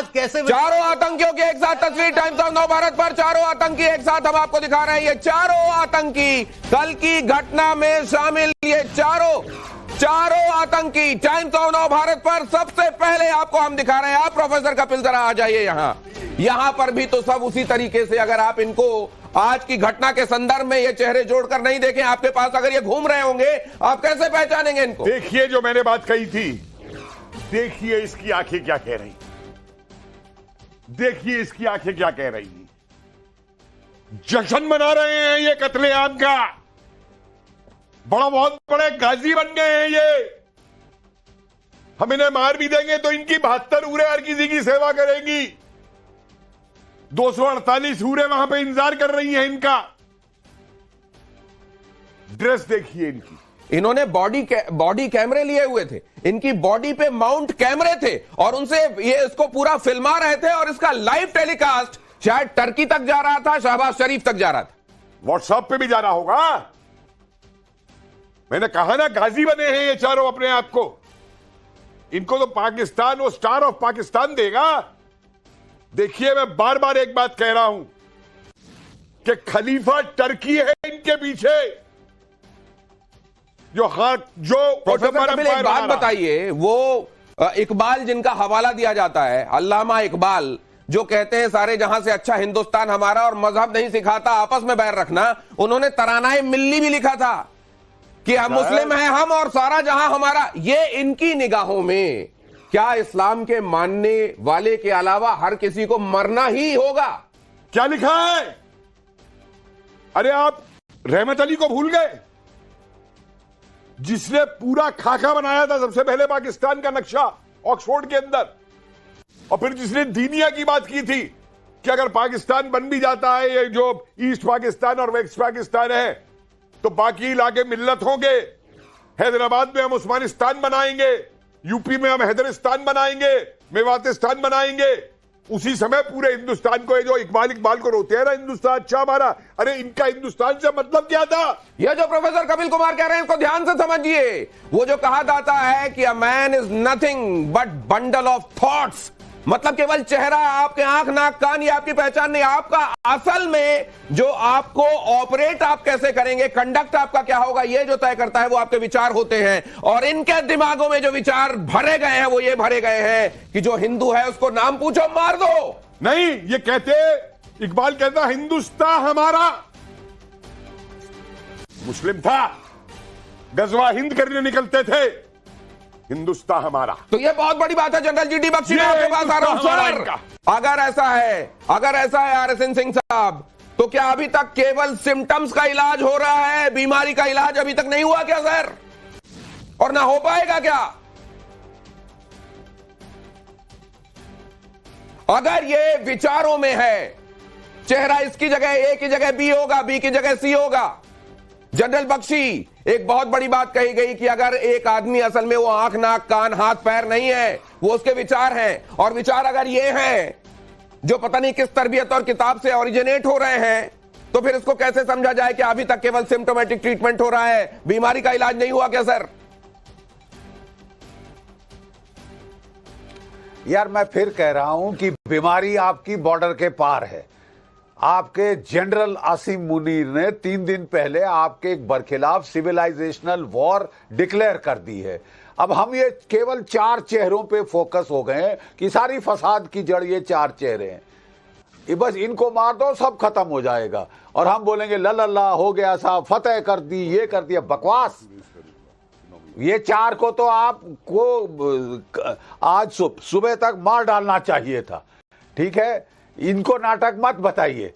कैसे चारों आतंकियों की एक साथ तस्वीर टाइम्स ऑफ नव भारत पर। चारों आतंकी एक साथ हम आपको दिखा रहे हैं। ये चारों आतंकी कल की घटना में शामिल, ये चारों आतंकी टाइम्स ऑफ नव भारत पर सबसे पहले आपको हम दिखा रहे हैं। आप प्रोफेसर कपिल जरा आ जाइए यहां पर भी तो सब उसी तरीके से, अगर आप इनको आज की घटना के संदर्भ में ये चेहरे जोड़कर नहीं देखें, आपके पास अगर ये घूम रहे होंगे, आप कैसे पहचानेंगे इनको? देखिए जो मैंने बात कही थी, देखिए इसकी आंखें क्या कह रही, देखिए इसकी आंखें क्या कह रही हैं। जश्न मना रहे हैं ये कत्लेआम का, बहुत बड़े गाजी बन गए हैं ये। हम इन्हें मार भी देंगे तो इनकी 72 उरे हर किसी की सेवा करेंगी। 248 उरे वहां पे इंतजार कर रही हैं इनका। ड्रेस देखिए इनकी। इन्होंने बॉडी कैमरे लिए हुए थे, इनकी बॉडी पे माउंट कैमरे थे और उनसे ये इसको पूरा फिल्मा रहे थे और इसका लाइव टेलीकास्ट शायद टर्की तक जा रहा था, शहबाज शरीफ तक जा रहा था, व्हाट्सएप पे भी जाना होगा। मैंने कहा ना गाजी बने हैं ये चारों अपने आप को। इनको तो पाकिस्तान वो स्टार ऑफ पाकिस्तान देगा। देखिए मैं बार बार एक बात कह रहा हूं कि खलीफा टर्की है इनके पीछे, जो प्रोफेसर कपिल एक बात बताइए, वो इकबाल जिनका हवाला दिया जाता है, अल्लामा इकबाल, जो कहते हैं सारे जहां से अच्छा हिंदुस्तान हमारा और मजहब नहीं सिखाता आपस में बैर रखना, उन्होंने तरानाए मिल्ली भी लिखा था कि हम मुस्लिम हैं हम और सारा जहां हमारा। ये इनकी निगाहों में क्या इस्लाम के मानने वाले के अलावा हर किसी को मरना ही होगा? क्या लिखा है? अरे आप रहमत अली को भूल गए, जिसने पूरा खाका बनाया था सबसे पहले पाकिस्तान का नक्शा ऑक्सफोर्ड के अंदर, और फिर जिसने दीनिया की बात की थी कि अगर पाकिस्तान बन भी जाता है, ये जो ईस्ट पाकिस्तान और वेस्ट पाकिस्तान है, तो बाकी इलाके मिल्लत होंगे। हैदराबाद में हम उस्मानिस्तान बनाएंगे, यूपी में हम हैदरिस्तान बनाएंगे, मेवातिस्तान बनाएंगे। उसी समय पूरे हिंदुस्तान को, ये जो इकबाल को रोते हैं ना हिंदुस्तान अच्छा हमारा, अरे इनका हिंदुस्तान से मतलब क्या था? यह जो प्रोफेसर कपिल कुमार कह रहे हैं इसको ध्यान से समझिए। वो जो कहा जाता है कि a man is nothing but bundle of thoughts, मतलब केवल चेहरा, आपके आंख नाक कान ये आपकी पहचान नहीं, आपका असल में जो आपको ऑपरेट आप कैसे करेंगे, कंडक्ट आपका क्या होगा, ये जो तय करता है वो आपके विचार होते हैं। और इनके दिमागों में जो विचार भरे गए हैं वो ये भरे गए हैं कि जो हिंदू है उसको नाम पूछो मार दो। नहीं, ये कहते, इकबाल कहता हिंदुस्तान हमारा, मुस्लिम था, गजवा हिंद करने निकलते थे, हिंदुस्तान हमारा। तो ये बहुत बड़ी बात है। जनरल जीडी बख्शी, मैं आपके पास आ रहा हूं सर। अगर ऐसा है RSN सिंह साहब, तो क्या अभी तक केवल सिम्टम्स का इलाज हो रहा है, बीमारी का इलाज अभी तक नहीं हुआ क्या सर? और ना हो पाएगा क्या? अगर ये विचारों में है, चेहरा इसकी जगह A की जगह B होगा, B की जगह C होगा। जनरल बख्शी, एक बहुत बड़ी बात कही गई कि अगर एक आदमी असल में वो आंख नाक कान हाथ पैर नहीं है, वो उसके विचार हैं, और विचार अगर ये हैं जो पता नहीं किस तरबियत और किताब से ओरिजिनेट हो रहे हैं, तो फिर इसको कैसे समझा जाए कि अभी तक केवल सिम्टोमेटिक ट्रीटमेंट हो रहा है, बीमारी का इलाज नहीं हुआ क्या सर? यार मैं फिर कह रहा हूं कि बीमारी आपकी बॉर्डर के पार है। आपके जनरल आसिम मुनीर ने 3 दिन पहले आपके बरखिलाफ सिविलाइजेशनल वॉर डिक्लेयर कर दी है। अब हम ये केवल 4 चेहरों पे फोकस हो गए हैं कि सारी फसाद की जड़ ये 4 चेहरे हैं। ये बस इनको मार दो सब खत्म हो जाएगा और हम बोलेंगे लल्ला हो गया साहब, फतेह कर दी, ये कर दिया। बकवास। ये 4 को तो आपको आज सुबह तक मार डालना चाहिए था। ठीक है, इनको नाटक मत बताइए।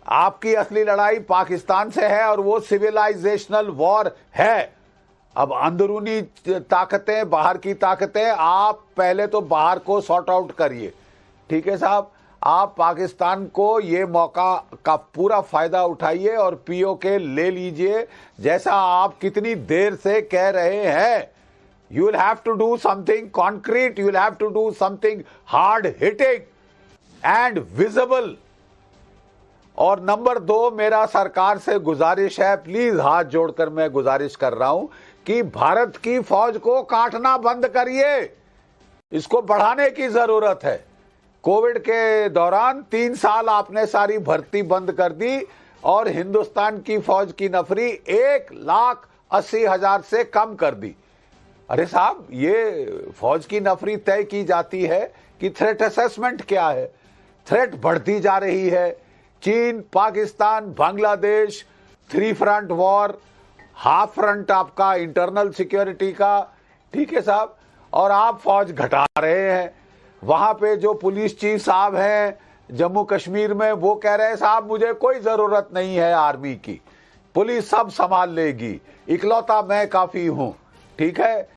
आपकी असली लड़ाई पाकिस्तान से है और वो सिविलाइजेशनल वॉर है। अब अंदरूनी ताकतें, बाहर की ताकतें, आप पहले तो बाहर को सॉर्ट आउट करिए। ठीक है साहब, आप पाकिस्तान को ये मौका का पूरा फायदा उठाइए और पीओके ले लीजिए, जैसा आप कितनी देर से कह रहे हैं। You will have to do something concrete, you will have to do something hard hitting and visible. और नंबर 2, मेरा सरकार से गुजारिश है, प्लीज हाथ जोड़कर मैं गुजारिश कर रहा हूं कि भारत की फौज को काटना बंद करिए। इसको बढ़ाने की जरूरत है। कोविड के दौरान 3 साल आपने सारी भर्ती बंद कर दी और हिंदुस्तान की फौज की नफरी 1,80,000 से कम कर दी। अरे साहब, ये फौज की नफरी तय की जाती है कि थ्रेट असेसमेंट क्या है। थ्रेट बढ़ती जा रही है। चीन, Pakistan, Bangladesh, 3 front war, half front आपका इंटरनल सिक्योरिटी का, ठीक है साहब, और आप फौज घटा रहे हैं। वहां पे जो पुलिस चीफ साहब हैं जम्मू कश्मीर में, वो कह रहे हैं साहब मुझे कोई जरूरत नहीं है आर्मी की, पुलिस सब संभाल लेगी, इकलौता मैं काफी हूं। ठीक है,